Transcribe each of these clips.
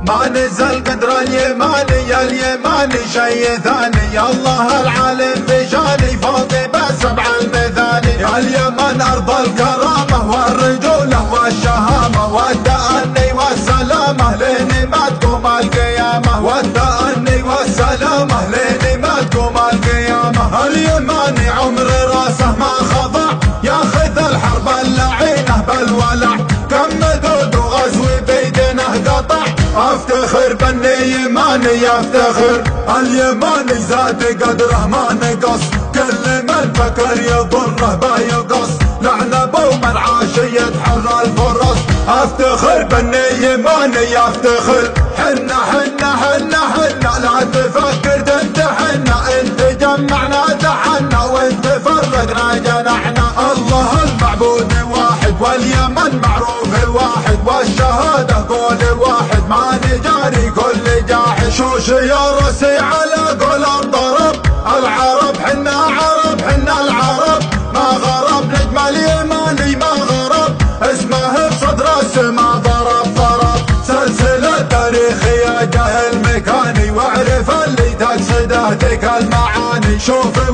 ما نزل قدر اليماني شي ثاني. الله العالم بشاني فوق بسبع المثاني. اليمن أرض الكرامة والرجولة والشهامة والتأني والسلامة لين ما تقوم القيامة. والتأني والسلامة لين ما تقوم القيامة. اليماني عمر راسه ما خضع ياخذ الحرب اللعينة بالولع. كم مدود وغزو بيدنه قطع. افتخر بني يماني افتخر. اليماني زاد قدره ما نقص. كل من فكر يضره بايقص. لعن ابو من عاش يتحرى الفرص. افتخر بني يماني افتخر. حنا حنا حنا حنا لا تفكر تنتحنا. انت جمعنا تحنا وانت فرقنا جنحنا. الله المعبود واحد واليمن معروف الواحد. والشهادة قول واحد ما نجاري كل جاحد. شوش يا راسي على قول الضرب. العرب حنا عرب حنا العرب. ما غرب نجم اليماني ما غرب. اسمه بصدر السما ضرب ضرب. سلسلة تاريخية جاهل مكاني. واعرف اللي تقصده تلك المعاني. شوفي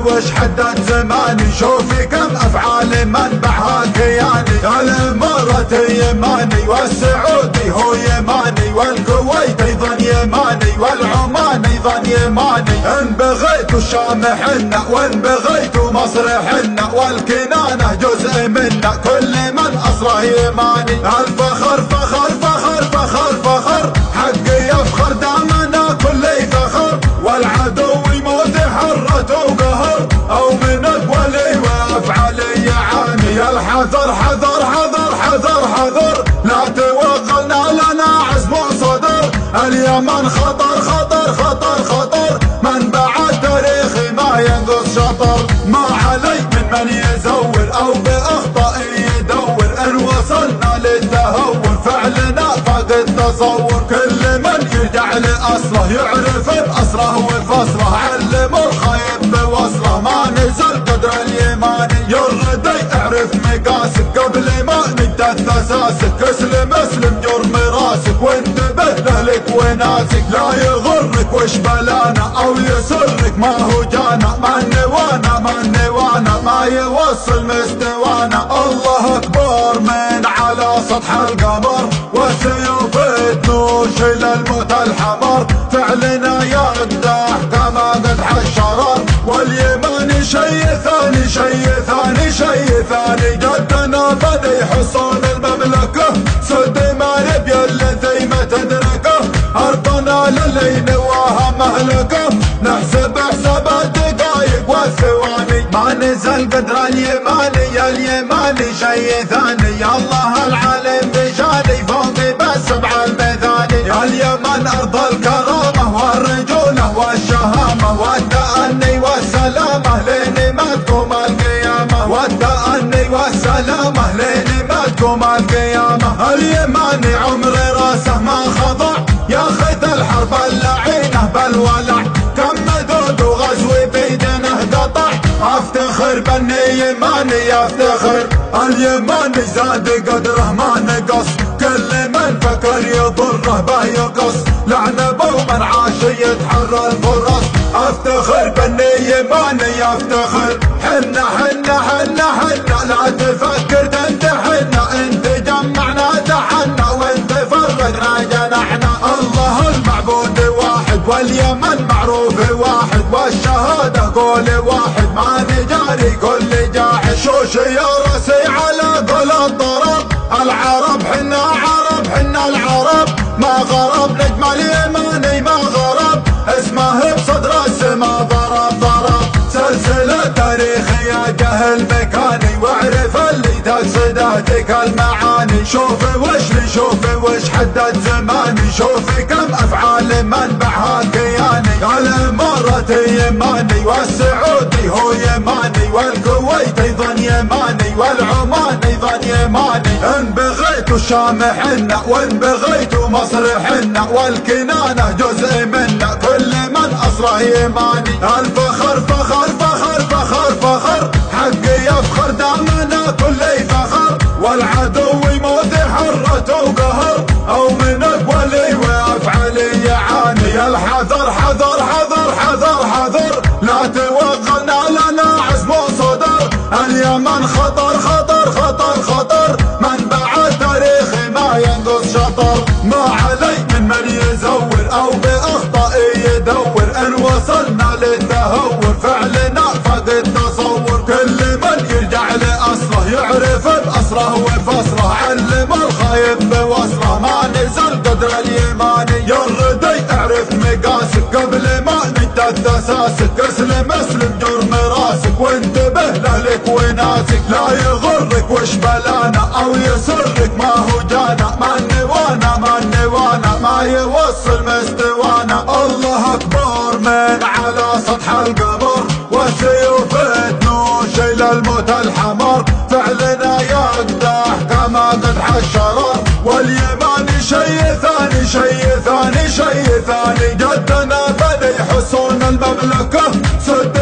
وش حدد زماني. شوفي كم افعال منبعها كياني. الاماراتي يماني والسعودي هو يماني. والكويت ايضا يماني والعمان ايضا يماني. ان بغيتوا الشام حنا وان بغيتوا مصر حنا. والكنانة جزء منا كل من اصله يماني. الفخر فخر فخر فخر فخر. حقي يفخر دامنا كل فخر. والعدو يموت حرته وقهر. او من اقوالي وافعالي يعاني. الحذر حذر حذر حذر حذر. لا توغلنا لنا عزم وصدر. اليمن خطر خطر خطر خطر. منبع التاريخ ما ينقص شطر. ما علي من يزور او باخطاء يدور. ان وصلنا للتهور فعلنا فاق التصور. كل من يرجع لاصله يعرف باصله وفصله. علم الخيب بوصله ما نزل قدر اليماني. يردي اعرف مقاسك قبل ما نجدد اساسك. اسلم اسلم جرم راسك وانتبه لاهلك وناسك. لا يغرك وش بلانا او يسرك ما هو جانا. ما النوانا ما النوانا ما يوصل مستوانا. الله اكبر من على سطح القمر. والسيوف تنوش الى الموت الحمر. فعلنا يقدح كما قدح الشرر. واليماني شي ثاني شي ثاني شي ثاني. جدنا بدي حصون المملكة. سد ما نبي الذي ما تدركه. ارضنا للي نواها مهلكه. نحسب حساب الدقايق والثواني. ما نزل قدر اليماني شي ثاني. الله العالم بشاني فوق بسبع المثاني. اليمن ارض الكرامة والرجولة والشهامة والتأني والسلامة لين ما تقوم القيامة. والتأني والسلامة لين ما تقوم القيامة. اليماني عمر راسه ما خضع ياخذ الحرب اللعينة بالولع. كم مدود وغزو بيدنه قطع. افتخر بني يماني افتخر. اليماني زاد قدره ما نقص. كل من فكر يضره بايقص. لعن ابو من عاش يتحرى الفرص. افتخر بني يماني افتخر. حنا حنا حنا حنا لا تفكر تنتحنا. انت جمعنا تحنا وانت فرقنا جنحنا. الله المعبود واحد واليمن معروف واحد. والشهادة قول واحد ما نجاري كل جاحد. شوش يا راسي على قول الضرب. العرب حنا عرب حنا العرب. ما غرب نجم اليماني ما غرب. اسمه بصدر السما ضرب ضرب. سلسلة تاريخية جاهل مكاني. واعرف اللي تقصده تلك المعاني. شوفي وش حدد زماني. شوفي كم افعال منبعها كياني. الاماراتي يماني والسعودي هو يماني. والكويت ايضا يماني والعمان ايضا يماني. ان بغيتوا الشام حنا وان بغيتوا مصر حنا. والكنانة جزء منا كل من اصله يماني. الفخر فخر فخر فخر فخر. حقي يفخر دامنا كل فخر. والعدو يموت حرته وقهر. او من اقوى يعلم الخايب بوصله ما نزل قدر اليماني. يا الردي اعرف مقاسك قبل ما نجدد اساسك. اسلم اسلم جرم راسك وانتبه لاهلك وناسك. لا يغرك وش بلانا او يسرك ما هو جانا. ما النوانا ما النوانا ما يوصل مستوانا. الله اكبر من على سطح القمر والسيوف تنوش الى الموت الحمر. فعلنا يقدح كما قدح الشرر. واليماني شي ثاني شي ثاني شي ثاني. جدنا بني حصون المملكة سد